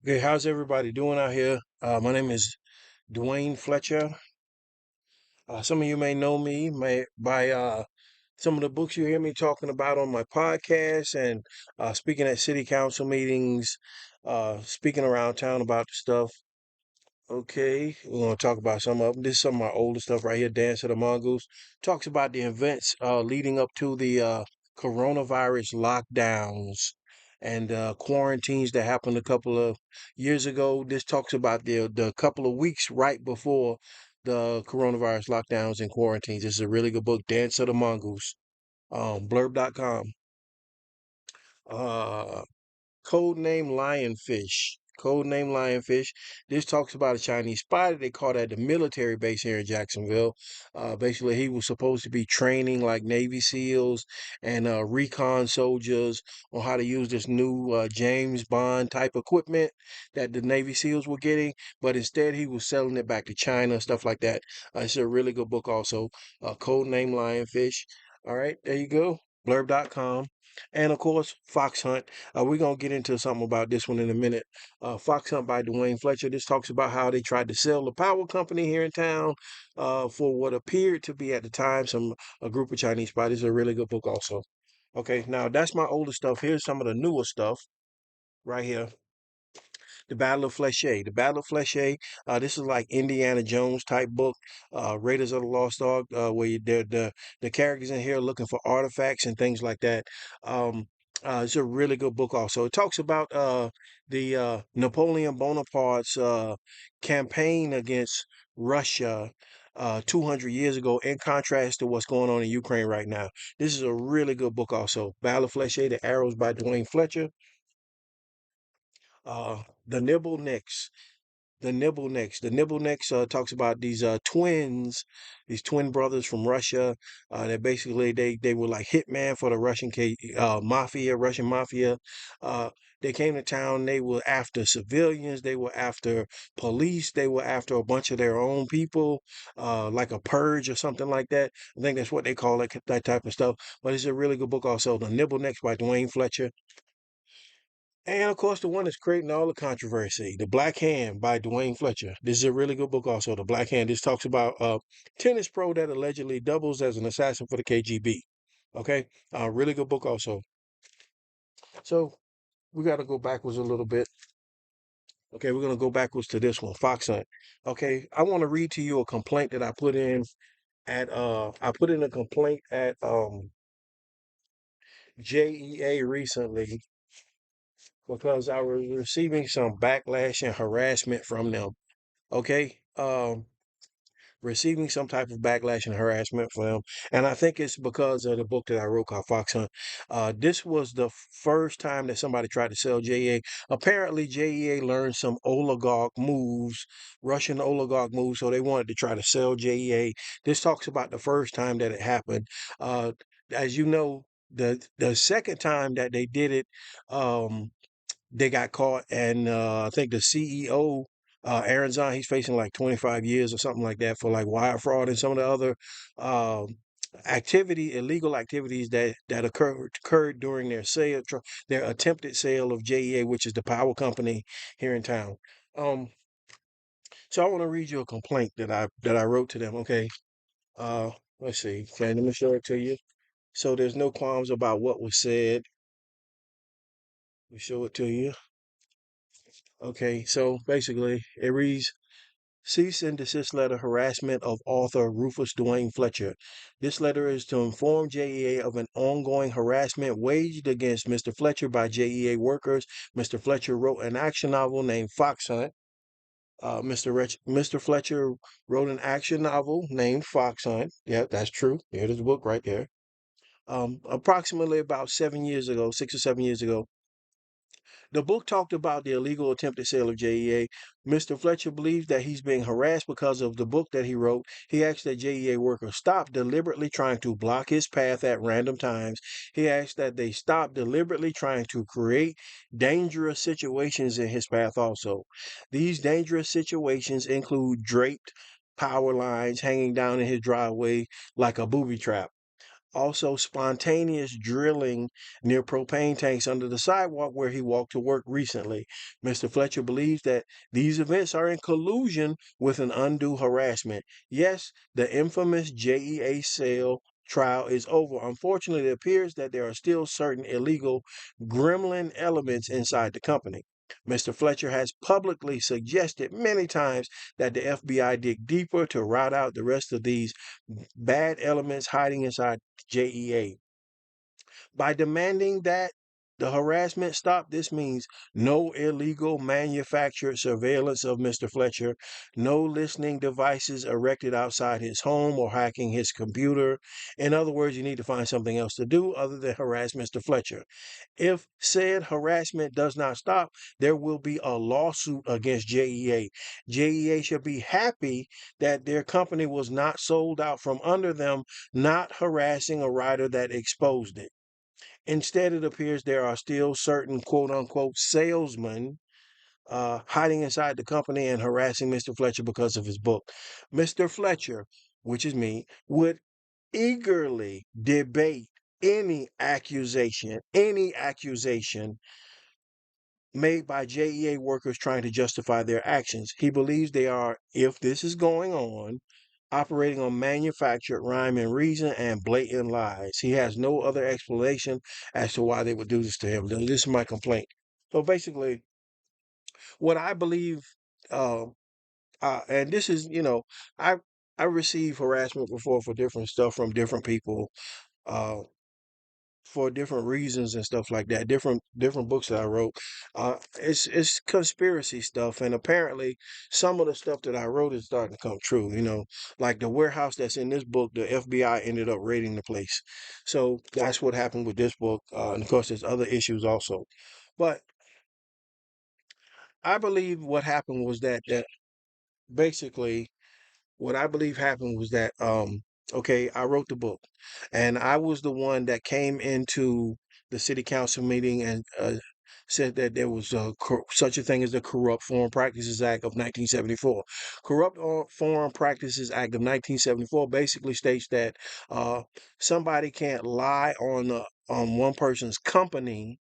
Okay, how's everybody doing out here? My name is Duane Fletcher. Some of you may know me by some of the books you hear me talking about on my podcast and speaking at city council meetings, speaking around town about the stuff. Okay, we're going to talk about some of them. This is some of my older stuff right here. Dance of the Mongoose talks about the events leading up to the coronavirus lockdowns and quarantines that happened a couple of years ago. This talks about the couple of weeks right before the coronavirus lockdowns and quarantines. This is a really good book, Dance of the Mongoose. Blurb.com. Uh, Codename Lionfish. Codename Lionfish. This talks about a Chinese spy that they caught at the military base here in Jacksonville. Basically, he was supposed to be training like Navy SEALs and recon soldiers on how to use this new James Bond type equipment that the Navy SEALs were getting, but instead he was selling it back to China, stuff like that. It's a really good book, also. Codename Lionfish. All right, there you go. Blurb.com. And of course, Fox Hunt. We're going to get into something about this one in a minute. Fox Hunt by Duane Fletcher. This talks about how they tried to sell the power company here in town for what appeared to be at the time a group of Chinese spies. It's a really good book also. Okay, now that's my older stuff. Here's some of the newer stuff right here. The Battle of Fletcher. The Battle of Fletcher. This is like Indiana Jones type book. Raiders of the Lost Ark, where the characters in here are looking for artifacts and things like that. Um, it's a really good book. Also, it talks about the Napoleon Bonaparte's campaign against Russia. 200 years ago, in contrast to what's going on in Ukraine right now. This is a really good book, also. Battle of Fletcher, The Arrows by Duane Fletcher. The Nibble Nicks. The Nibble Nicks talks about these twins, these twin brothers from Russia. That basically they were like hitman for the mafia, Russian mafia. Uh, they came to town. They were after civilians. They were after police. They were after a bunch of their own people, like a purge or something like that. I think that's what they call it, that type of stuff. But it's a really good book also. The Nibble Nicks by Duane Fletcher. And of course, the one that's creating all the controversy, The Black Hand by Duane Fletcher. This is a really good book, also. The Black Hand. This talks about a tennis pro that allegedly doubles as an assassin for the KGB. Okay, really good book, also. So we got to go backwards a little bit. Okay, we're gonna go backwards to this one, Fox Hunt. Okay, I want to read to you a complaint that I put in a complaint at JEA recently because I was receiving some backlash and harassment from them. Okay, receiving some type of backlash and harassment from them, and I think it's because of the book that I wrote called Fox Hunt. This was the first time that somebody tried to sell JEA. Apparently, JEA learned some oligarch moves, Russian oligarch moves, so they wanted to try to sell JEA. This talks about the first time that it happened. Uh, as you know, the second time that they did it, they got caught, and I think the CEO, Aaron Zahn, he's facing like 25 years or something like that for like wire fraud and some of the other um, illegal activities that occurred during their attempted sale of JEA, which is the power company here in town. Um, so I want to read you a complaint that I wrote to them. Okay, uh, let's see. Okay, let me show it to you. So there's no qualms about what was said. Let me show it to you. Okay, so basically it reads. Cease and desist letter harassment of author Rufus Duane Fletcher. This letter is to inform JEA of an ongoing harassment waged against Mr. Fletcher by JEA workers. Mr. Fletcher wrote an action novel named Fox Hunt. Mr. Fletcher wrote an action novel named Fox Hunt. Yeah, that's true. There's the book right there. Approximately about 7 years ago, 6 or 7 years ago, the book talked about the illegal attempted sale of JEA. Mr. Fletcher believes that he's being harassed because of the book that he wrote. He asks that JEA workers stop deliberately trying to block his path at random times. He asks that they stop deliberately trying to create dangerous situations in his path also. These dangerous situations include draped power lines hanging down in his driveway like a booby trap. Also, spontaneous drilling near propane tanks under the sidewalk where he walked to work recently. Mr. Fletcher believes that these events are in collusion with an undue harassment. Yes, the infamous JEA sale trial is over. Unfortunately, it appears that there are still certain illegal gremlin elements inside the company. Mr. Fletcher has publicly suggested many times that the FBI dig deeper to rout out the rest of these bad elements hiding inside JEA. By demanding that the harassment stop, this means no illegal manufactured surveillance of Mr. Fletcher, no listening devices erected outside his home or hacking his computer. In other words, you need to find something else to do other than harass Mr. Fletcher. If said harassment does not stop, there will be a lawsuit against JEA. JEA should be happy that their company was not sold out from under them, not harassing a writer that exposed it. Instead, it appears there are still certain quote unquote salesmen hiding inside the company and harassing Mr. Fletcher because of his book. Mr. Fletcher, which is me, would eagerly debate any accusation made by JEA workers trying to justify their actions. He believes they are, if this is going on, operating on manufactured rhyme and reason and blatant lies. He has no other explanation as to why they would do this to him. This is my complaint. So basically, what I believe, uh, and this is, I I received harassment before for different stuff from different people. Uh, for different reasons and stuff like that. Different books that I wrote. It's conspiracy stuff, and apparently some of the stuff that I wrote is starting to come true. Like the warehouse that's in this book, the FBI ended up raiding the place. So that's what happened with this book, and of course there's other issues also. But I believe what happened was that basically what I believe happened was that okay, I wrote the book and I was the one that came into the city council meeting and said that there was such a thing as the Corrupt Foreign Practices Act of 1974. Corrupt Foreign Practices Act of 1974 basically states that somebody can't lie on one person's company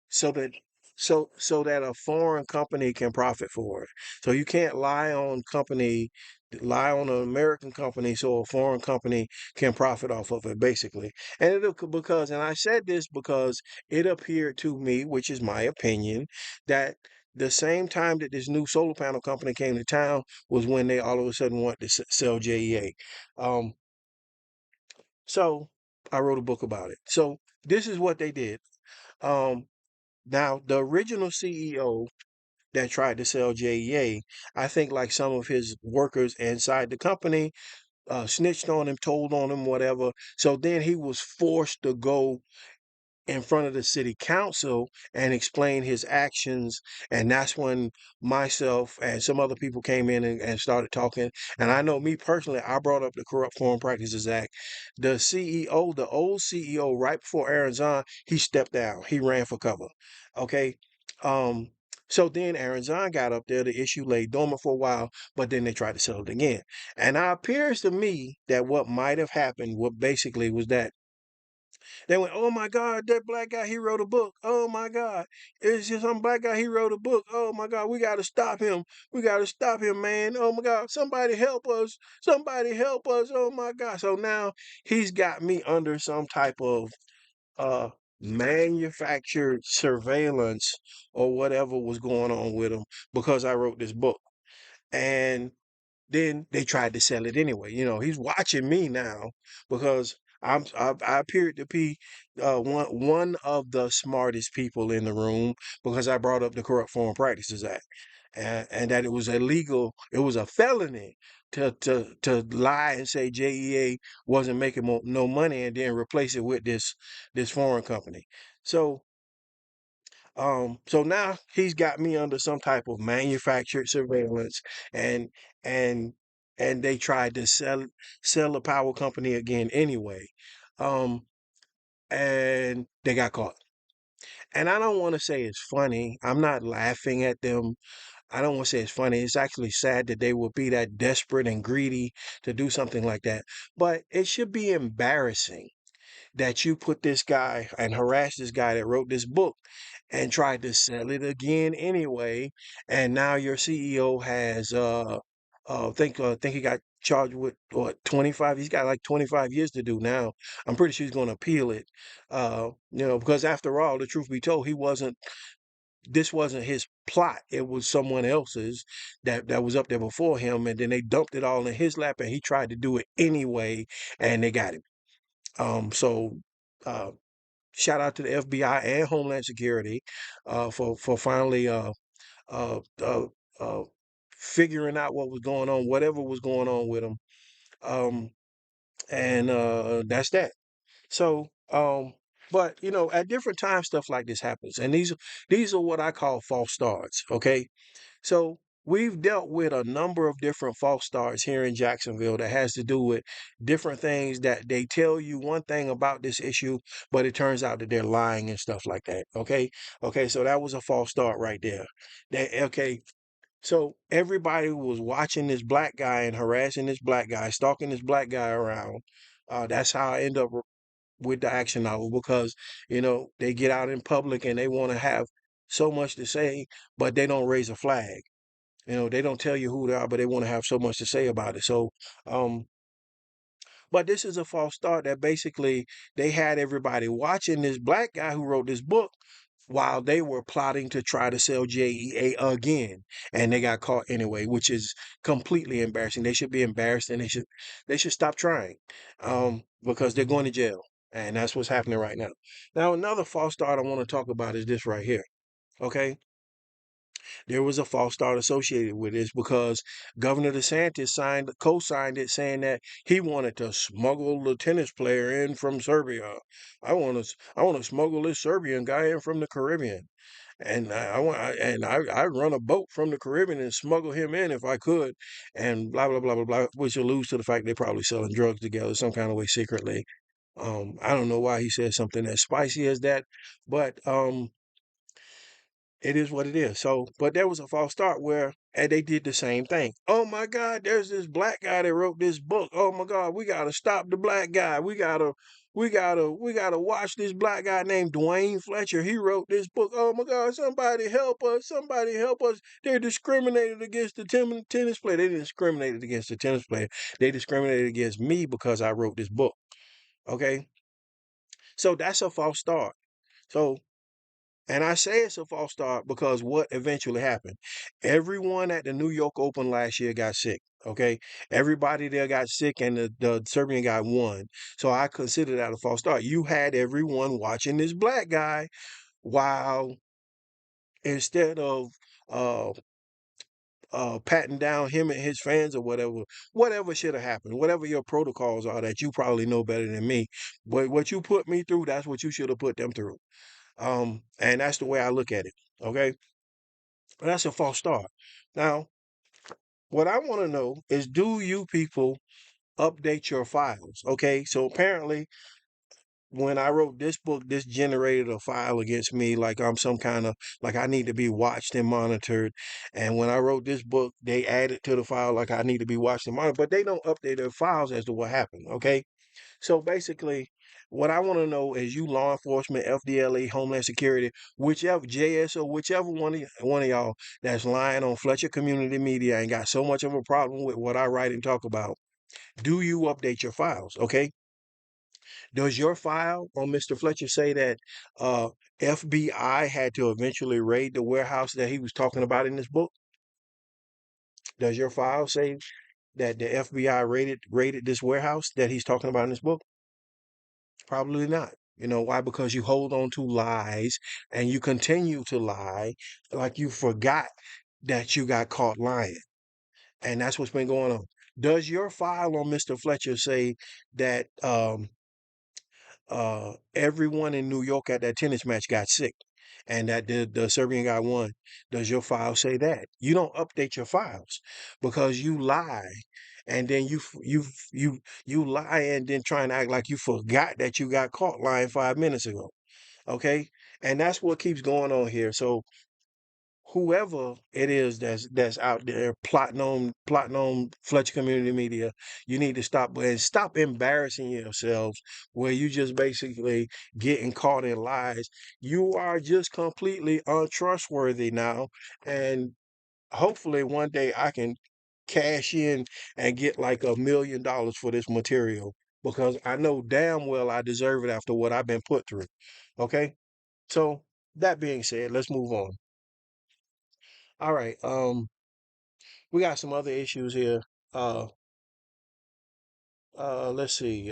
so that so that a foreign company can profit for it. So you can't lie on an American company so a foreign company can profit off of it, basically. And and I said this because it appeared to me, which is my opinion, that the same time that this new solar panel company came to town was when they all of a sudden wanted to sell JEA. Um, so I wrote a book about it. So this is what they did. Um, Now, the original CEO that tried to sell JEA, I think like some of his workers inside the company snitched on him, told on him, whatever. So then he was forced to go in front of the city council and explain his actions. And that's when myself and some other people came in and started talking. And I know me personally, I brought up the Corrupt Foreign Practices Act. The CEO, the old CEO, right before Aaron Zahn, he stepped down. He ran for cover. Okay. Um, so then Aaron Zahn got up there. The issue lay dormant for a while, but then they tried to sell it again. And it appears to me that what might have happened, what basically was that they went, oh my God, that black guy, he wrote a book. Oh my God, it's just some black guy, he wrote a book. Oh my God, we got to stop him. We got to stop him, man. Oh my God, somebody help us. Somebody help us. Oh my God. So now he's got me under some type of uh manufactured surveillance or whatever was going on with him because I wrote this book. And then they tried to sell it anyway. He's watching me now because I appeared to be one of the smartest people in the room because I brought up the Corrupt Foreign Practices Act and that it was illegal, it was a felony to lie and say JEA wasn't making no money and then replace it with this foreign company. So now he's got me under some type of manufactured surveillance, and and and they tried to sell the power company again anyway, um, and they got caught. And I don't want to say it's funny. I'm not laughing at them. I don't want to say it's funny. It's actually sad that they would be that desperate and greedy to do something like that. But it should be embarrassing that you put this guy and harass this guy that wrote this book and tried to sell it again anyway. And now your CEO has think he got charged with what 25. He's got like 25 years to do now. I'm pretty sure he's going to appeal it. Because after all, the truth be told, he wasn't this wasn't his plot. It was someone else's that was up there before him, and then they dumped it all in his lap, and he tried to do it anyway, and they got him. So uh, shout out to the FBI and Homeland Security for finally uh, uh, uh, figuring out what was going on, whatever was going on with him. Um, and that's that. So, but at different times, stuff like this happens, and these are what I call false starts. Okay, so we've dealt with a number of different false starts here in Jacksonville that has to do with different things that they tell you one thing about this issue, but it turns out that they're lying and stuff like that. Okay, so that was a false start right there. Okay, so everybody was watching this black guy and harassing this black guy, stalking this black guy around. That's how I end up with the action novel because they get out in public and they want to have so much to say, but they don't raise a flag. They don't tell you who they are, but they want to have so much to say about it. So, but this is a false start that basically they had everybody watching this black guy who wrote this book while they were plotting to try to sell JEA again, and they got caught anyway, which is completely embarrassing. They should be embarrassed, and they should stop trying, because they're going to jail, and that's what's happening right now. Now, another false start I want to talk about is this right here. Okay, there was a false start associated with this because Governor DeSantis co-signed it, saying that he wanted to smuggle the tennis player in from Serbia. I want to smuggle this Serbian guy in from the Caribbean, and I run a boat from the Caribbean and smuggle him in if I could, and blah blah blah blah blah, which alludes to the fact they're probably selling drugs together some kind of way secretly. I don't know why he said something as spicy as that, but it is what it is. So, but there was a false start where, and they did the same thing. Oh my God, there's this black guy that wrote this book. Oh my God, we gotta stop the black guy. We gotta watch this black guy named Duane Fletcher. He wrote this book. Oh my God, somebody help us! Somebody help us! They're discriminated against the tennis player. They didn't discriminate against the tennis player. They discriminated against me because I wrote this book. Okay, so that's a false start. So, and I say it's a false start because what eventually happened? Everyone at the New York Open last year got sick. Okay. Everybody there got sick and the Serbian guy won. So I consider that a false start. You had everyone watching this black guy while instead of uh patting down him and his fans or whatever should have happened, whatever your protocols are that you probably know better than me. But what you put me through, that's what you should have put them through. And that's the way I look at it. Okay. But that's a false start. Now, what I want to know is, do you people update your files? Okay, so apparently when I wrote this book, this generated a file against me like I'm some kind of, like I need to be watched and monitored. And when I wrote this book, they added to the file like I need to be watched and monitored, but they don't update their files as to what happened. Okay. So basically, what I want to know is, you law enforcement, FDLE, Homeland Security, whichever JSO, whichever one of y'all that's lying on Fletcher Community Media and got so much of a problem with what I write and talk about, do you update your files? Okay. Does your file on Mr. Fletcher say that FBI had to eventually raid the warehouse that he was talking about in this book? Does your file say that the FBI raided this warehouse that he's talking about in this book? Probably not. You know why? Because you hold on to lies and you continue to lie like you forgot that you got caught lying. And that's what's been going on. Does your file on Mr. Fletcher say that everyone in New York at that tennis match got sick and that the Serbian guy won? Does your file say that? You don't update your files because you lie, and then you lie and then try and act like you forgot that you got caught lying 5 minutes ago. Okay, and that's what keeps going on here. So whoever it is that's out there plotting on Fletcher Community Media, you need to stop embarrassing yourselves where you just basically getting caught in lies. You are just completely untrustworthy now, and hopefully one day I can cash in and get like $1 million for this material because I know damn well I deserve it after what I've been put through. Okay, so that being said, let's move on. All right. We got some other issues here. Uh, let's see.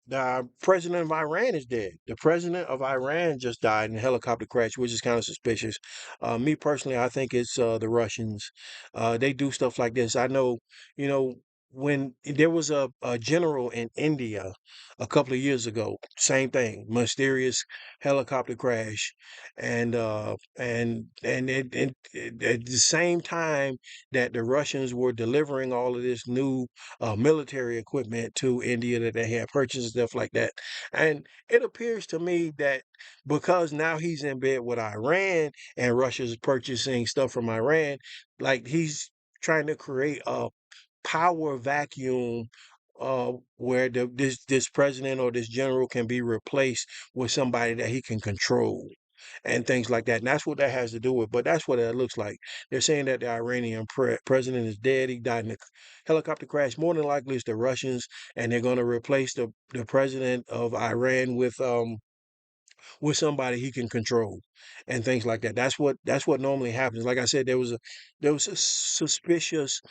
The president of Iran is dead. The president of Iran just died in a helicopter crash, which is kind of suspicious. Me personally, I think it's the Russians. They do stuff like this. I know, you know, when there was a general in India a couple of years ago, same thing, mysterious helicopter crash, and at the same time that the Russians were delivering all of this new military equipment to India that they had purchased and stuff like that. And it appears to me that because now he's in bed with Iran and Russia's purchasing stuff from Iran, like he's trying to create a power vacuum where this president or this general can be replaced with somebody that he can control and things like that. And that's what that has to do with. But that's what it looks like. They're saying that the Iranian president is dead. He died in a helicopter crash. More than likely, it's the Russians, and they're going to replace the president of Iran with somebody he can control and things like that. That's what normally happens. Like I said, there was a suspicious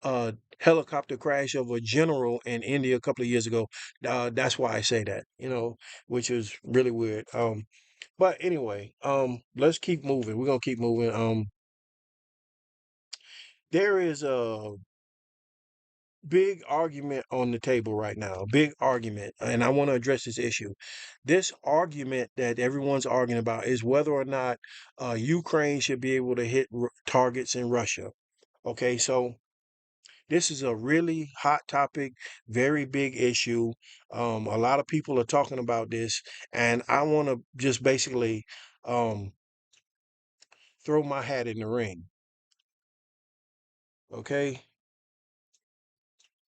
uh, helicopter crash of a general in India a couple of years ago. That's why I say that, which is really weird. But anyway, let's keep moving. We're gonna keep moving. There is a big argument on the table right now, a big argument, and I want to address this issue. This argument that everyone's arguing about is whether or not Ukraine should be able to hit targets in Russia. Okay, so this is a really hot topic, very big issue. A lot of people are talking about this, and I want to just basically um, throw my hat in the ring. Okay,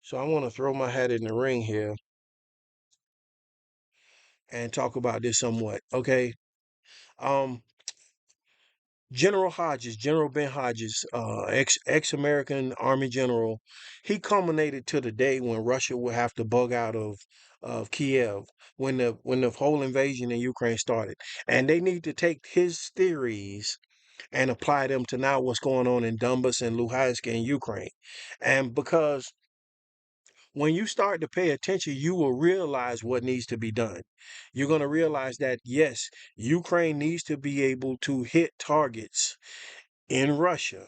so I want to throw my hat in the ring here and talk about this somewhat. Okay, um, General Ben Hodges, ex American Army general, he culminated to the day when Russia would have to bug out of Kiev when the whole invasion in Ukraine started, and they need to take his theories and apply them to now what's going on in Donbas and Luhansk in Ukraine, and because when you start to pay attention, you will realize what needs to be done. You're going to realize that, yes, Ukraine needs to be able to hit targets in Russia.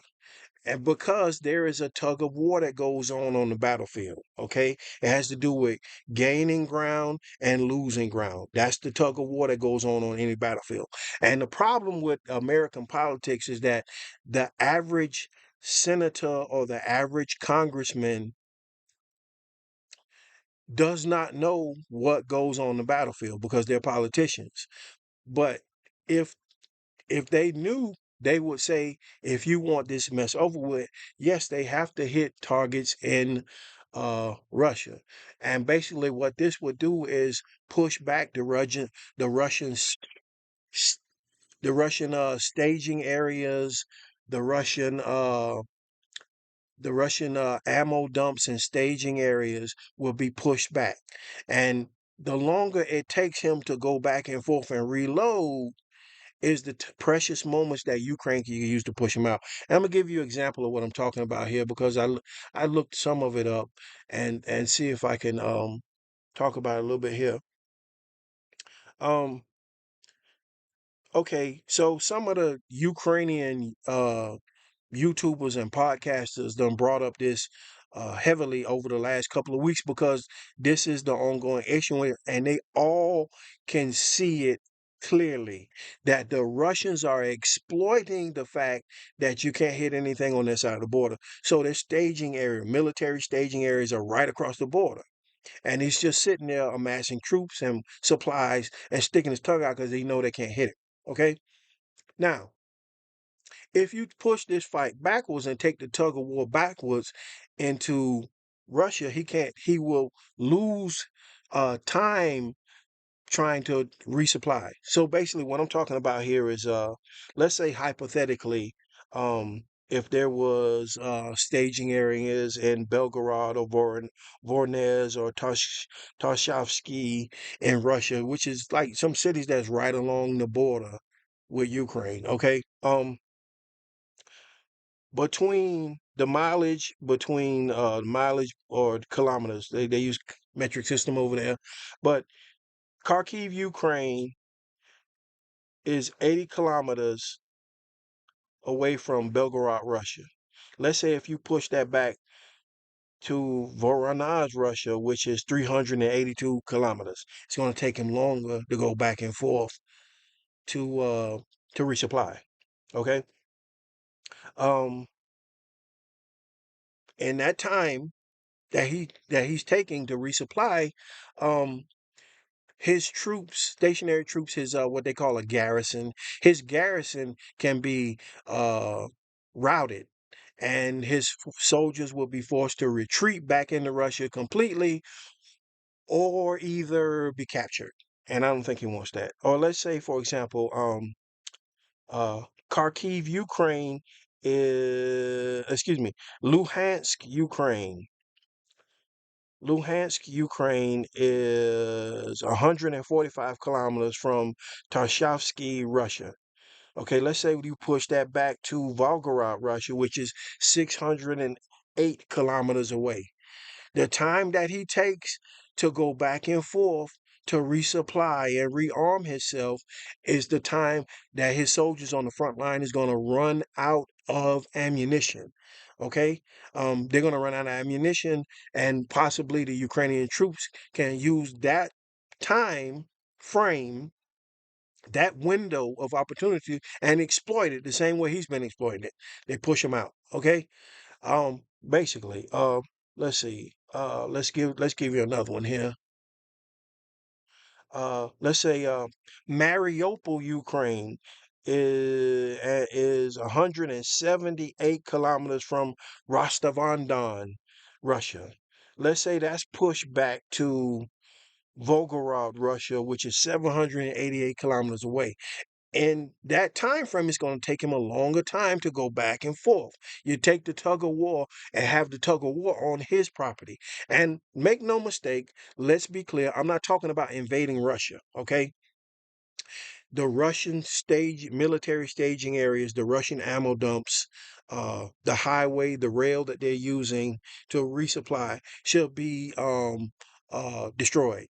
And because there is a tug of war that goes on the battlefield, okay? It has to do with gaining ground and losing ground. That's the tug of war that goes on any battlefield. And the problem with American politics is that the average senator or the average congressman does not know what goes on the battlefield because they're politicians. But if if they knew, they would say, if you want this mess over with, yes, they have to hit targets in Russia. And basically what this would do is push back the Russian s- the Russian staging areas, the Russian ammo dumps and staging areas will be pushed back. And the longer it takes him to go back and forth and reload is the precious moments that Ukraine can use to push him out. And I'm gonna give you an example of what I'm talking about here because I looked some of it up and see if I can talk about it a little bit here. Um, okay, so some of the Ukrainian YouTubers and podcasters done brought up this heavily over the last couple of weeks because this is the ongoing issue, and they all can see it clearly that the Russians are exploiting the fact that you can't hit anything on this side of the border. So their staging area, military staging areas are right across the border. And he's just sitting there amassing troops and supplies and sticking his tongue out because they know they can't hit it. Okay? Now, if you push this fight backwards and take the tug of war backwards into Russia, he will lose time trying to resupply. So basically what I'm talking about here is let's say hypothetically, if there was staging areas in Belgorod or Voronezh or Toshkovsky in Russia, which is like some cities that's right along the border with Ukraine, okay? Between the mileage between mileage or kilometers, they use metric system over there, but Kharkiv, Ukraine is 80 kilometers away from Belgorod, Russia. Let's say if you push that back to Voronezh, Russia, which is 382 kilometers, it's going to take him longer to go back and forth to uh to resupply. Okay. Um, in that time that he's taking to resupply, um, his troops, stationary troops, his what they call a garrison, his garrison can be routed, and his soldiers will be forced to retreat back into Russia completely, or either be captured. And I don't think he wants that. Or let's say, for example, uh, Kharkiv, Ukraine is, excuse me, Luhansk, Ukraine. Luhansk, Ukraine is 145 kilometers from Toshkovsky, Russia. Okay, let's say you push that back to Volgorod, Russia, which is 608 kilometers away. The time that he takes to go back and forth to resupply and rearm himself is the time that his soldiers on the front line is going to run out of ammunition. Okay, they're going to run out of ammunition, and possibly the Ukrainian troops can use that time frame, that window of opportunity, and exploit it the same way he's been exploiting it. They push him out. Okay, basically, let's see. Let's give you another one here. Let's say Mariupol, Ukraine is 178 kilometers from Rostov-on-Don, Russia. Let's say that's pushed back to Volgorod, Russia, which is 788 kilometers away. And that time frame is going to take him a longer time to go back and forth. You take the tug of war and have the tug of war on his property. And make no mistake, let's be clear, I'm not talking about invading Russia, okay? The Russian military staging areas, the Russian ammo dumps, the highway, the rail that they're using to resupply should be destroyed.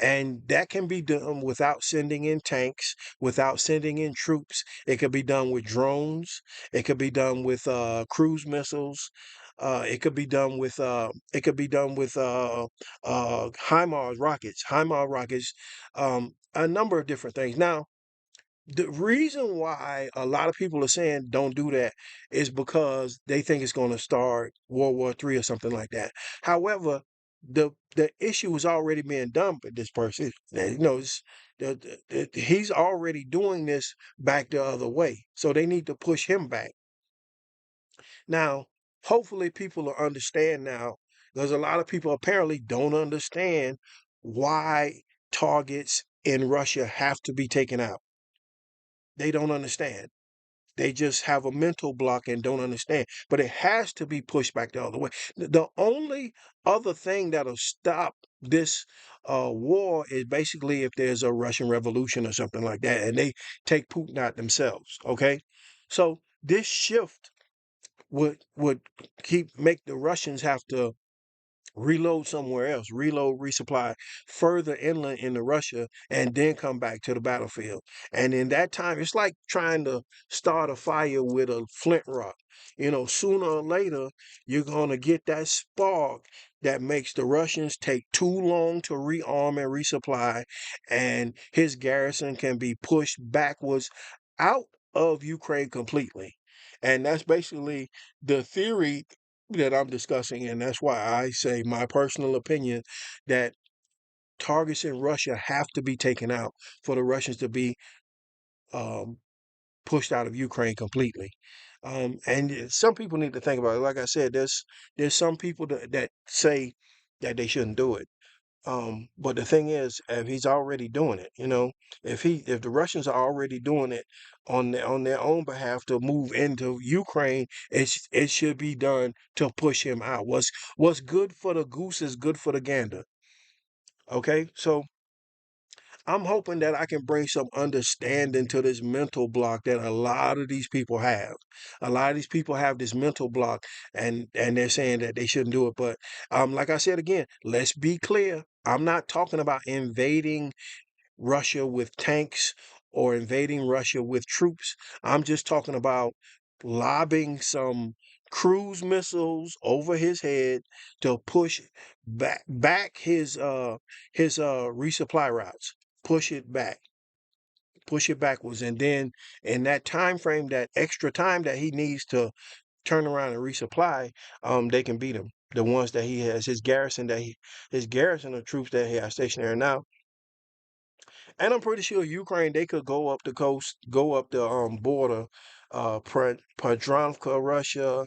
And that can be done without sending in tanks, without sending in troops. It could be done with drones. It could be done with cruise missiles. It could be done with HIMARS rockets, a number of different things. Now, the reason why a lot of people are saying don't do that is because they think it's going to start World War III or something like that. However, the issue is already being done by this person. He's already doing this back the other way, so they need to push him back. Now, hopefully, people will understand now, because a lot of people apparently don't understand why targets in Russia have to be taken out. They don't understand. They just have a mental block and don't understand. But it has to be pushed back the other way. The only other thing that'll stop this war is basically if there's a Russian revolution or something like that, and they take Putin out themselves. Okay, so this shift would make the Russians have to reload somewhere else, resupply further inland into Russia, and then come back to the battlefield. And in that time, it's like trying to start a fire with a flint rock. Sooner or later, you're going to get that spark that makes the Russians take too long to rearm and resupply, and his garrison can be pushed backwards out of Ukraine completely. And that's basically the theory that I'm discussing, and that's why I say my personal opinion that targets in Russia have to be taken out for the Russians to be um, pushed out of Ukraine completely. And some people need to think about it. Like I said, there's some people that say that they shouldn't do it. But the thing is, if he's already doing it, if the Russians are already doing it on their own behalf to move into Ukraine, it should be done to push him out. What's good for the goose is good for the gander. Okay, so I'm hoping that I can bring some understanding to this mental block that a lot of these people have. A lot of these people have this mental block, and they're saying that they shouldn't do it. But like I said again, let's be clear. I'm not talking about invading Russia with tanks or invading Russia with troops. I'm just talking about lobbing some cruise missiles over his head to push back his resupply routes. Push it back. Push it backwards. And then in that time frame, that extra time that he needs to turn around and resupply, they can beat him. The ones that he has, his garrison of troops that he has stationed there now. And I'm pretty sure Ukraine, they could go up the coast, go up the border, Podravka, Russia,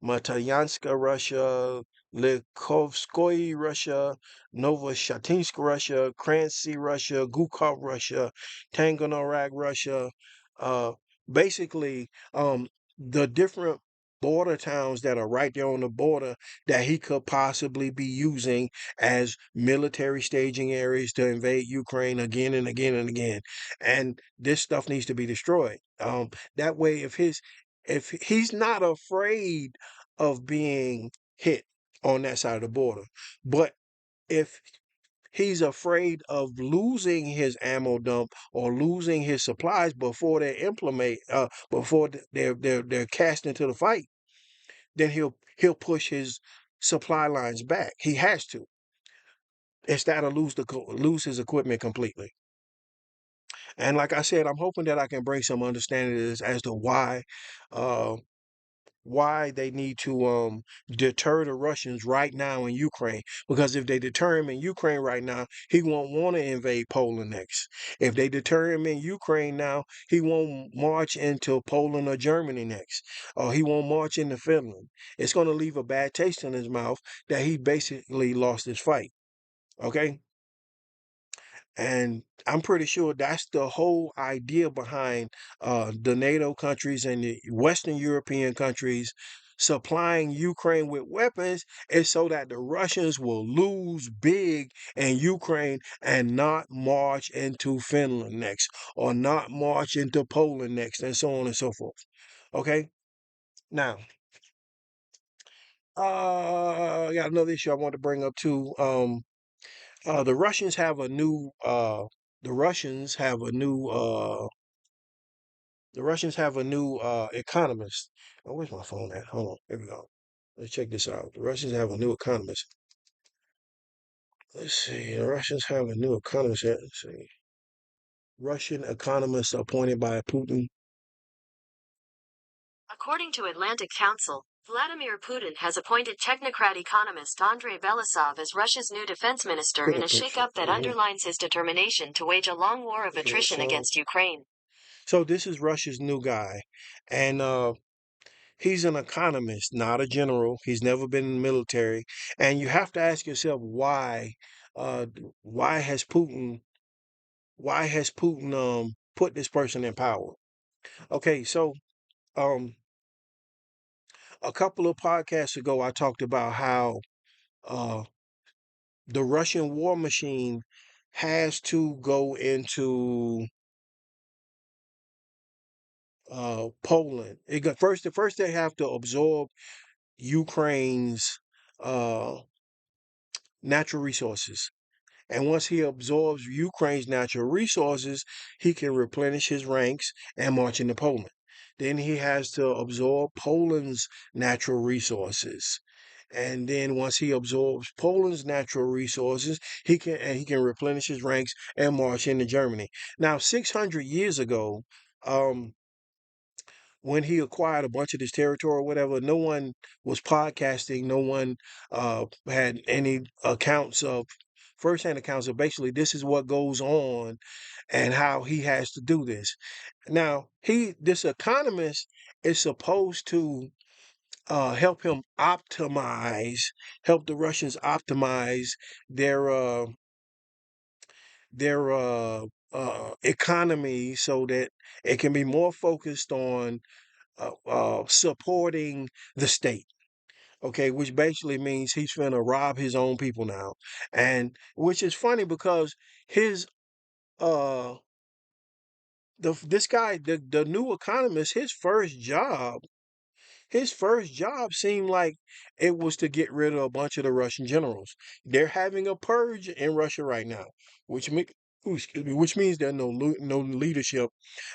Matayanska, Russia, Likovskoye, Russia, Novoshatinsk, Russia, Krancy, Russia, Gukov, Russia, Tanganorak, Russia. Uh, Basically, the different border towns that are right there on the border that he could possibly be using as military staging areas to invade Ukraine again and again and again. And this stuff needs to be destroyed. That way, if he's not afraid of being hit on that side of the border, but if he's afraid of losing his ammo dump or losing his supplies before they implement before they're cast into the fight, then he'll push his supply lines back. He has to instead of lose his equipment completely. And like I said, I'm hoping that I can bring some understanding to this as to uh, why they need to deter the Russians right now in Ukraine. Because if they deter him in Ukraine right now, he won't want to invade Poland next. If they deter him in Ukraine now, he won't march into Poland or Germany next, or he won't march into Finland. It's going to leave a bad taste in his mouth that he basically lost his fight. Okay. And I'm pretty sure that's the whole idea behind the NATO countries and the Western European countries supplying Ukraine with weapons is so that the Russians will lose big in Ukraine and not march into Finland next or not march into Poland next and so on and so forth. Okay? Now, I got another issue I want to bring up too. The Russians have a new the Russians have a new economist. Oh, where's my phone at? Hold on. Here we go. Let's check this out. The Russians have a new economist. Let's see. The Russians have a new economist. Let's see. Russian economist appointed by Putin. According to Atlantic Council, Vladimir Putin has appointed technocrat economist Andrei Belousov as Russia's new defense minister in a shakeup that underlines his determination to wage a long war of attrition against Ukraine. So this is Russia's new guy, and he's an economist, not a general. He's never been in the military, and you have to ask yourself why. Uh, why has Putin? Why has Putin put this person in power? Okay, so um a couple of podcasts ago, I talked about how uh, the Russian war machine has to go into Poland. First they have to absorb Ukraine's uh, natural resources. And once he absorbs Ukraine's natural resources, he can replenish his ranks and march into Poland. Then he has to absorb Poland's natural resources. And then once he absorbs Poland's natural resources, he can replenish his ranks and march into Germany. Now, 600 years ago, um, when he acquired a bunch of this territory or whatever, no one was podcasting. No one had any accounts of firsthand accounts of basically this is what goes on and how he has to do this. Now, this economist is supposed to help him help the Russians optimize their uh, their economy so that it can be more focused on supporting the state. Okay, which basically means he's finna rob his own people now, and which is funny because his uh this guy, the new economist, his first job seemed like it was to get rid of a bunch of the Russian generals. They're having a purge in Russia right now, which me- which means there's no leadership.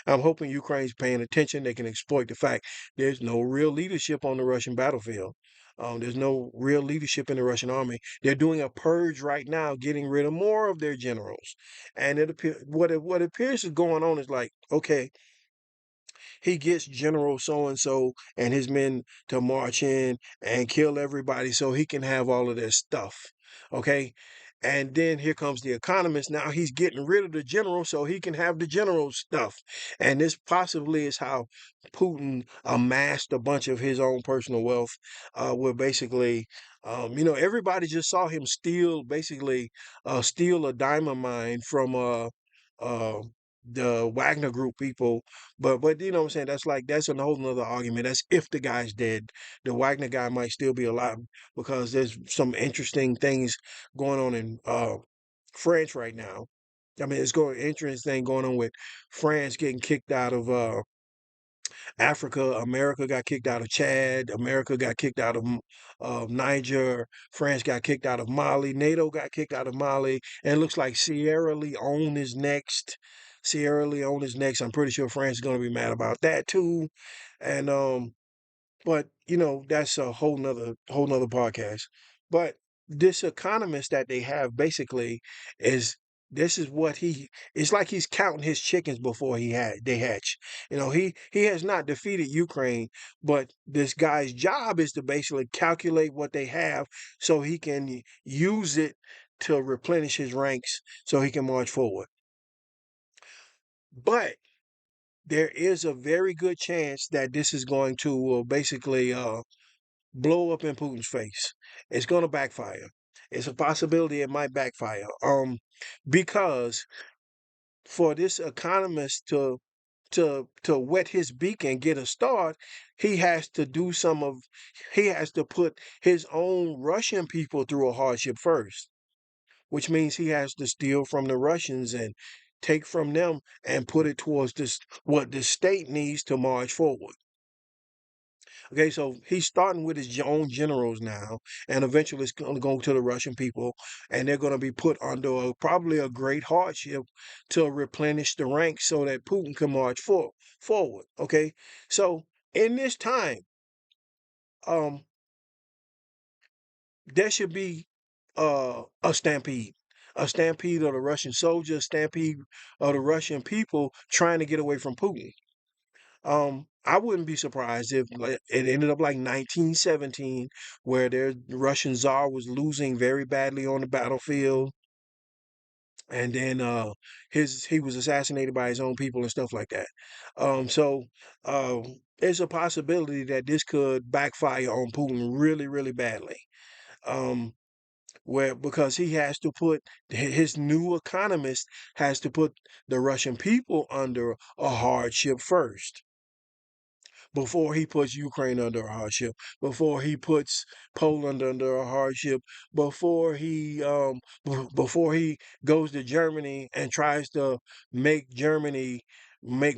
I'm hoping Ukraine's paying attention. They can exploit the fact there's no real leadership on the Russian battlefield. There's no real leadership in the Russian army. They're doing a purge right now, getting rid of more of their generals. And what appears is going on is like, okay, he gets General so and so and his men to march in and kill everybody so he can have all of their stuff. Okay. And then here comes the economist. Now he's getting rid of the general so he can have the general's stuff. And this possibly is how Putin amassed a bunch of his own personal wealth, where basically, everybody just saw him steal a diamond mine from uh, the Wagner Group people, but you know what I'm saying? That's a whole nother argument. That's if the guy's dead. The Wagner guy might still be alive because there's some interesting things going on in France right now. I mean, it's going interesting thing going on with France getting kicked out of Africa. America got kicked out of Chad. America got kicked out of Niger. France got kicked out of Mali. NATO got kicked out of Mali. And it looks like Sierra Leone is next. Sierra Leone is next. I'm pretty sure France is going to be mad about that too. And but that's a whole nother podcast. But this economist that they have basically is this is what he it's like he's counting his chickens before they hatch. He has not defeated Ukraine, but this guy's job is to basically calculate what they have so he can use it to replenish his ranks so he can march forward. But there is a very good chance that this is going to basically blow up in Putin's face. It's going to backfire. It's a possibility it might backfire. Because for this economist to wet his beak and get a start, he has to do he has to put his own Russian people through a hardship first, which means he has to steal from the Russians and take from them and put it towards what the state needs to march forward. Okay, so he's starting with his own generals now, and eventually it's going to go to the Russian people, and they're going to be put under probably a great hardship to replenish the ranks so that Putin can march forward. Okay, so in this time, um, there should be a stampede of the Russian soldiers, a stampede of the Russian people trying to get away from Putin. I wouldn't be surprised if it ended up like 1917, where the Russian Tsar was losing very badly on the battlefield, and then he was assassinated by his own people and stuff like that. So there's a possibility that this could backfire on Putin really, really badly. Um, where because he has to put his new economist has to put the Russian people under a hardship first before he puts Ukraine under a hardship, before he puts Poland under a hardship, before he goes to Germany and tries to make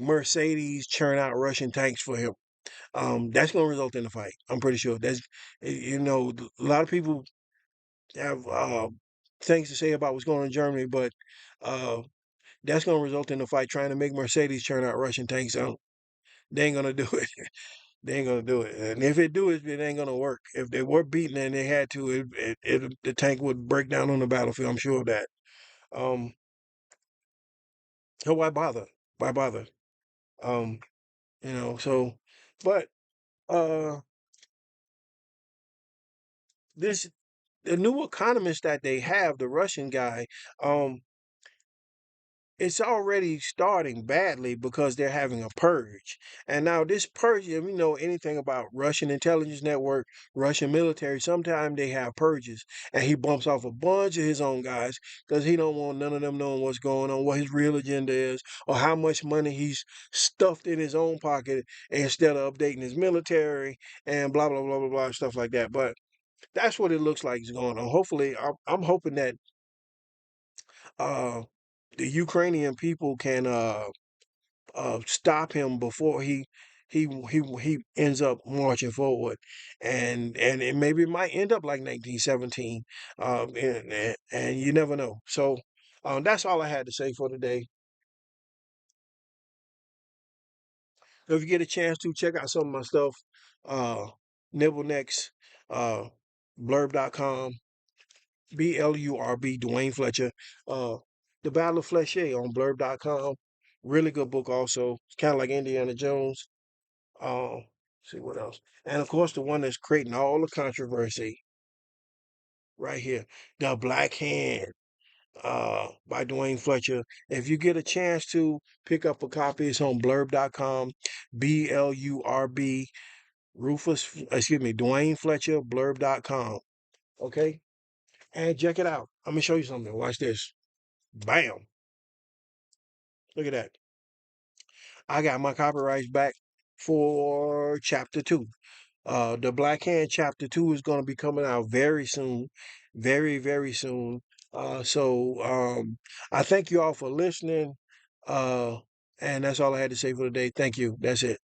Mercedes churn out Russian tanks for him. That's going to result in a fight. I'm pretty sure. A lot of people have things to say about what's going on in Germany, but uh, that's going to result in a fight trying to make Mercedes churn out Russian tanks. They ain't gonna do it. They ain't gonna do it. And if it do it ain't gonna work. If they were beaten and they had to, the tank would break down on the battlefield. I'm sure of that. Um, so why bother? Why bother? Um, so, but uh, this. the new economist that they have, the Russian guy, um, it's already starting badly because they're having a purge. And now this purge, if you know anything about Russian intelligence network, Russian military, sometimes they have purges. And he bumps off a bunch of his own guys because he don't want none of them knowing what's going on, what his real agenda is, or how much money he's stuffed in his own pocket instead of updating his military and blah, blah, blah, blah, blah, stuff like that. But that's what it looks like is going on. Hopefully, I'm hoping that uh, the Ukrainian people can stop him before he ends up marching forward, and it maybe might end up like 1917, and you never know. So that's all I had to say for today. If you get a chance to check out some of my stuff, uh, Nibblenecks, uh, blurb.com, BLURB, Duane Fletcher, uh, The Battle of Fletcher on blurb.com. Really good book also. It's kind of like Indiana Jones. See what else. And of course, the one that's creating all the controversy right here, The Black Hand, by Duane Fletcher. If you get a chance to pick up a copy, it's on blurb.com, BLURB, Duane Fletcher, blurb.com. Okay? And check it out. I'm going to show you something. Watch this. Bam. Look at that. I got my copyrights back for chapter 2. The Black Hand Chapter 2 is going to be coming out very soon. Very, very soon. I thank you all for listening. Uh, and that's all I had to say for today. Thank you. That's it.